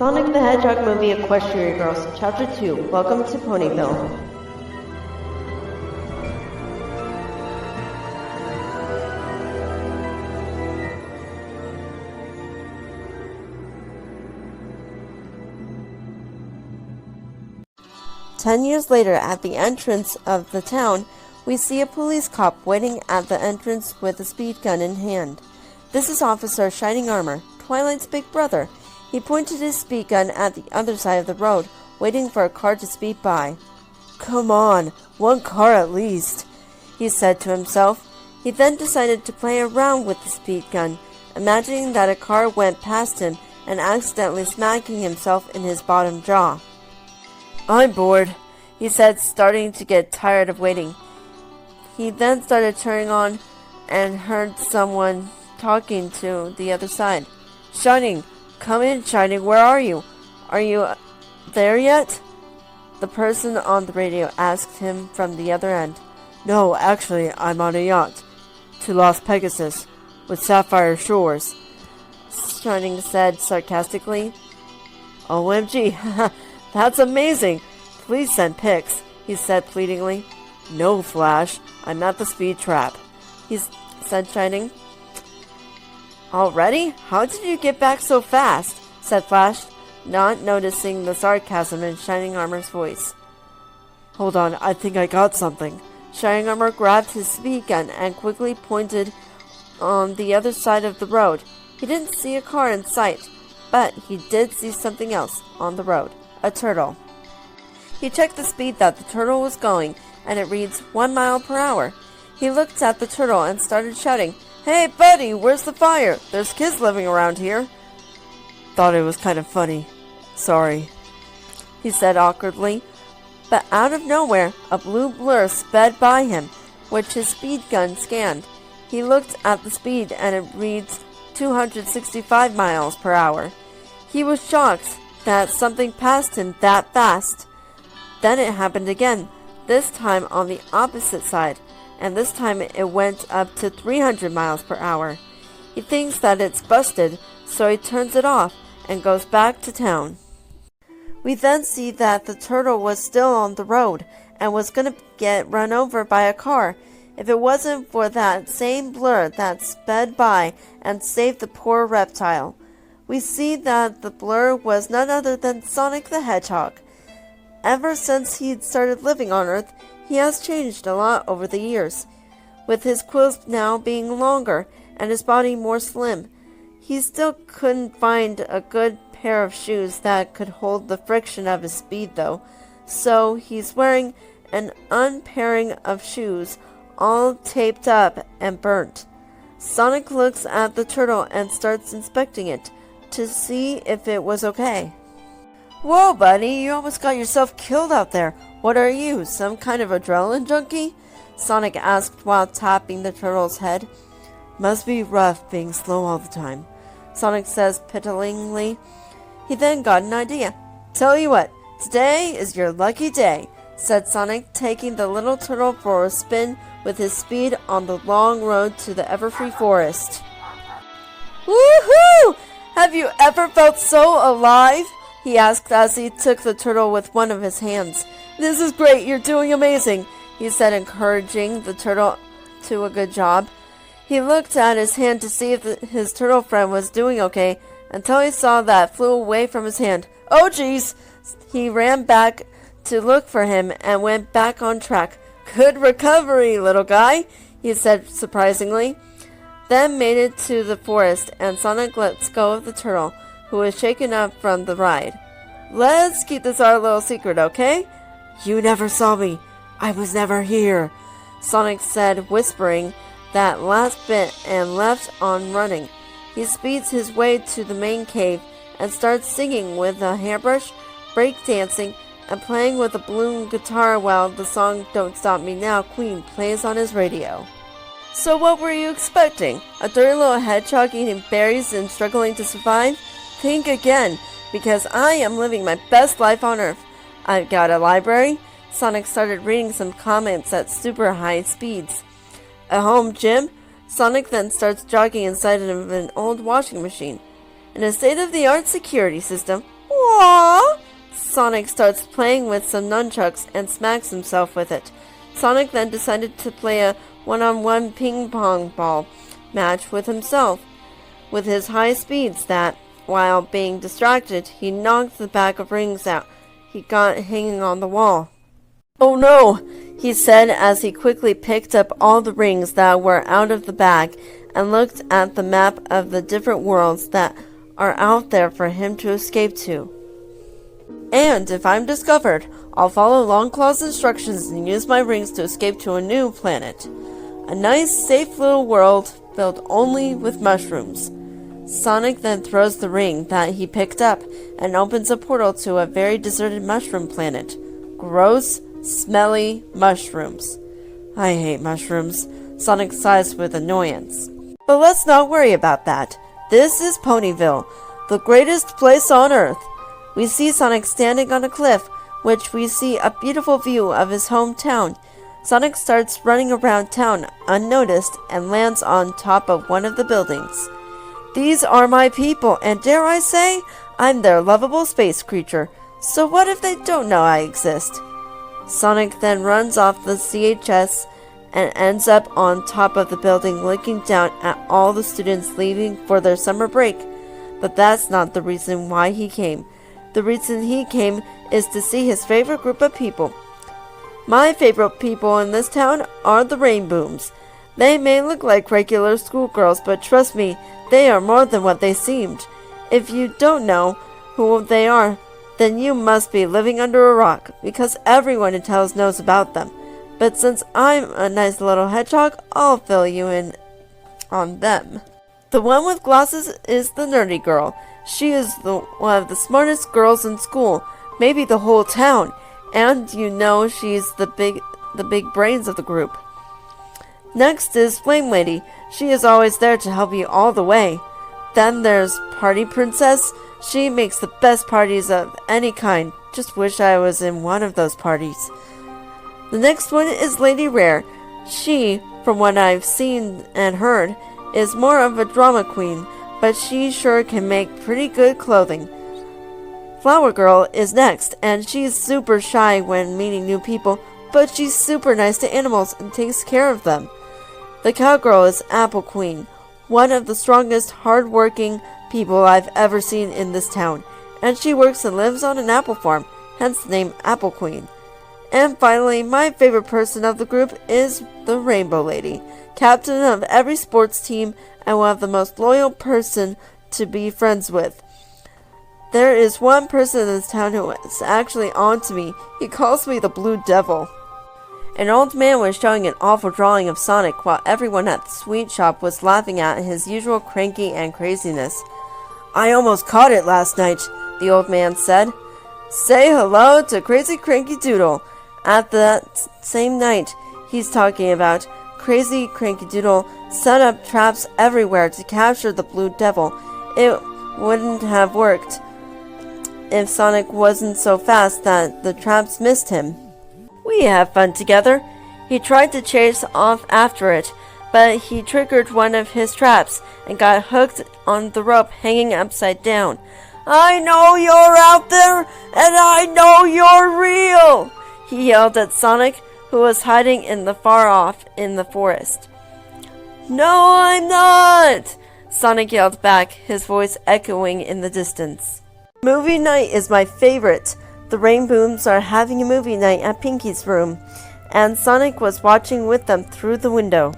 Sonic the Hedgehog movie Equestria Girls, Chapter 2. Welcome to Ponyville. "10 years later, at the entrance of the town, we see a police cop waiting at the entrance with a speed gun in hand. This is Officer Shining Armor, Twilight's big brother. He pointed his speed gun at the other side of the road, waiting for a car to speed by. "Come on, one car at least," he said to himself. He then decided to play around with the speed gun, imagining that a car went past him and accidentally smacking himself in his bottom jaw. "I'm bored," he said, starting to get tired of waiting. He then started turning on and heard someone talking to the other side. "Shining! Come in, Shining, where are you? Are you there yet?" The person on the radio asked him from the other end. "No, actually, I'm on a yacht to Las Pegasus with sapphire shores," Shining said sarcastically. "OMG, that's amazing. Please send pics," he said pleadingly. "No, Flash, I'm at the speed trap," he said, Shining. "Already? How did you get back so fast?" said Flash, not noticing the sarcasm in Shining Armor's voice. "Hold on, I think I got something." Shining Armor grabbed his speed gun and quickly pointed on the other side of the road. He didn't see a car in sight, but he did see something else on the road, a turtle. He checked the speed that the turtle was going, and it reads 1 mile per hour. He looked at the turtle and started shouting, "Hey, buddy, where's the fire? There's kids living around here." "Thought it was kind of funny. Sorry," he said awkwardly. But out of nowhere, a blue blur sped by him, which his speed gun scanned. He looked at the speed, and it reads 265 miles per hour. He was shocked that something passed him that fast. Then it happened again, this time on the opposite side, and this time it went up to 300 miles per hour. He thinks that it's busted, so he turns it off and goes back to town. We then see that the turtle was still on the road and was going to get run over by a car if it wasn't for that same blur that sped by and saved the poor reptile. We see that the blur was none other than Sonic the Hedgehog. Ever since he'd started living on Earth, he has changed a lot over the years, with his quills now being longer and his body more slim. He still couldn't find a good pair of shoes that could hold the friction of his speed though, so he's wearing an unpairing of shoes, all taped up and burnt. Sonic looks at the turtle and starts inspecting it to see if it was okay. "Whoa, buddy, you almost got yourself killed out there. What are you, some kind of adrenaline junkie?" Sonic asked while tapping the turtle's head. "Must be rough being slow all the time," Sonic says pitifully. He then got an idea. "Tell you what, today is your lucky day," said Sonic, taking the little turtle for a spin with his speed on the long road to the Everfree Forest. "Woohoo! Have you ever felt so alive?" he asked as he took the turtle with one of his hands. "This is great, you're doing amazing," he said, encouraging the turtle to a good job. He looked at his hand to see if his turtle friend was doing okay, until he saw that it flew away from his hand. "Oh geez!" He ran back to look for him and went back on track. "Good recovery, little guy," he said surprisingly. Then made it to the forest, and Sonic lets go of the turtle, who was shaken up from the ride. "Let's keep this our little secret, okay?" "You never saw me. I was never here," Sonic said, whispering that last bit and left on running. He speeds his way to the main cave and starts singing with a hairbrush, breakdancing, and playing with a balloon guitar while the song "Don't Stop Me Now, Queen" plays on his radio. So what were you expecting? A dirty little hedgehog eating berries and struggling to survive? Think again, because I am living my best life on Earth. I've got a library. Sonic started reading some comments at super high speeds. A home gym. Sonic then starts jogging inside of an old washing machine. And a state-of-the-art security system. Aww! Sonic starts playing with some nunchucks and smacks himself with it. Sonic then decided to play a one-on-one ping-pong ball match with himself. With his high speeds that, while being distracted, he knocked the bag of rings out he got hanging on the wall. Oh no! He said as he quickly picked up all the rings that were out of the bag and looked at the map of the different worlds that are out there for him to escape to. And if I'm discovered, I'll follow Longclaw's instructions and use my rings to escape to a new planet. A nice, safe little world filled only with mushrooms. Sonic then throws the ring that he picked up and opens a portal to a very deserted mushroom planet. Gross, smelly mushrooms. I hate mushrooms. Sonic sighs with annoyance. But let's not worry about that. This is Ponyville, the greatest place on Earth. We see Sonic standing on a cliff, which we see a beautiful view of his hometown. Sonic starts running around town unnoticed and lands on top of one of the buildings. These are my people, and dare I say, I'm their lovable space creature. So what if they don't know I exist? Sonic then runs off the CHS and ends up on top of the building looking down at all the students leaving for their summer break. But that's not the reason why he came. The reason he came is to see his favorite group of people. My favorite people in this town are the Rainbooms. They may look like regular schoolgirls, but trust me, they are more than what they seemed. If you don't know who they are, then you must be living under a rock, because everyone in town knows about them. But since I'm a nice little hedgehog, I'll fill you in on them. The one with glasses is the nerdy girl. She is one of the smartest girls in school, maybe the whole town, and you know she's the big brains of the group. Next is Flame Lady. She is always there to help you all the way. Then there's Party Princess. She makes the best parties of any kind. Just wish I was in one of those parties. The next one is Lady Rare. She, from what I've seen and heard, is more of a drama queen, but she sure can make pretty good clothing. Flower Girl is next, and she's super shy when meeting new people, but she's super nice to animals and takes care of them. The Cowgirl is Apple Queen, one of the strongest, hard-working people I've ever seen in this town, and she works and lives on an apple farm, hence the name Apple Queen. And finally, my favorite person of the group is the Rainbow Lady, captain of every sports team and one of the most loyal person to be friends with. There is one person in this town who is actually on to me. He calls me the Blue Devil. An old man was showing an awful drawing of Sonic while everyone at the sweet shop was laughing at his usual cranky and craziness. I almost caught it last night, the old man said. Say hello to Crazy Cranky Doodle. At that same night he's talking about, Crazy Cranky Doodle set up traps everywhere to capture the Blue Devil. It wouldn't have worked if Sonic wasn't so fast that the traps missed him. We have fun together. He tried to chase off after it, but he triggered one of his traps and got hooked on the rope hanging upside down. I know you're out there, and I know you're real, he yelled at Sonic, who was hiding in the far off in the forest. No, I'm not, Sonic yelled back, his voice echoing in the distance. Movie night is my favorite. The Rainbooms are having a movie night at Pinky's room, and Sonic was watching with them through the window.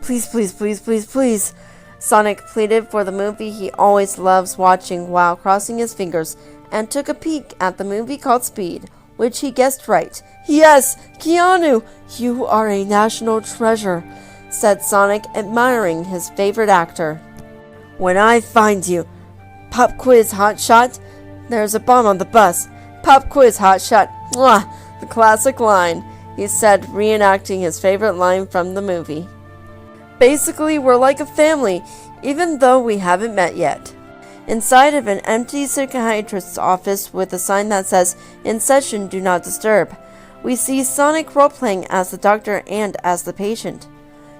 Please, please, please, please, please, Sonic pleaded for the movie he always loves watching while crossing his fingers, and took a peek at the movie called Speed, which he guessed right. Yes, Keanu, you are a national treasure, said Sonic, admiring his favorite actor. When I find you, pop quiz hotshot, there's a bomb on the bus. Pop quiz hotshot, mwah, the classic line, he said, reenacting his favorite line from the movie. Basically, we're like a family, even though we haven't met yet. Inside of an empty psychiatrist's office with a sign that says, In session, do not disturb, we see Sonic role-playing as the doctor and as the patient.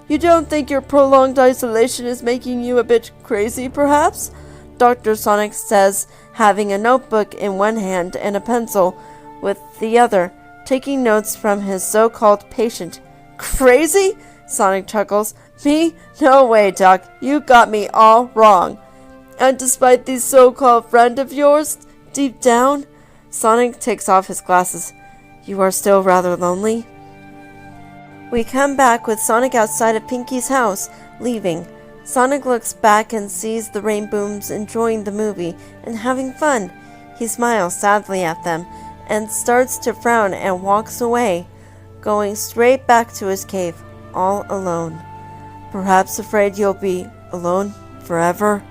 You don't think your prolonged isolation is making you a bit crazy, perhaps? Dr. Sonic says, having a notebook in one hand and a pencil with the other, taking notes from his so-called patient. Crazy? Sonic chuckles. Me? No way, Doc. You got me all wrong. And despite these so-called friend of yours, deep down, Sonic takes off his glasses. You are still rather lonely? We come back with Sonic outside of Pinky's house, leaving. Sonic looks back and sees the Rainbooms enjoying the movie and having fun. He smiles sadly at them and starts to frown and walks away, going straight back to his cave, all alone. Perhaps afraid you'll be alone forever?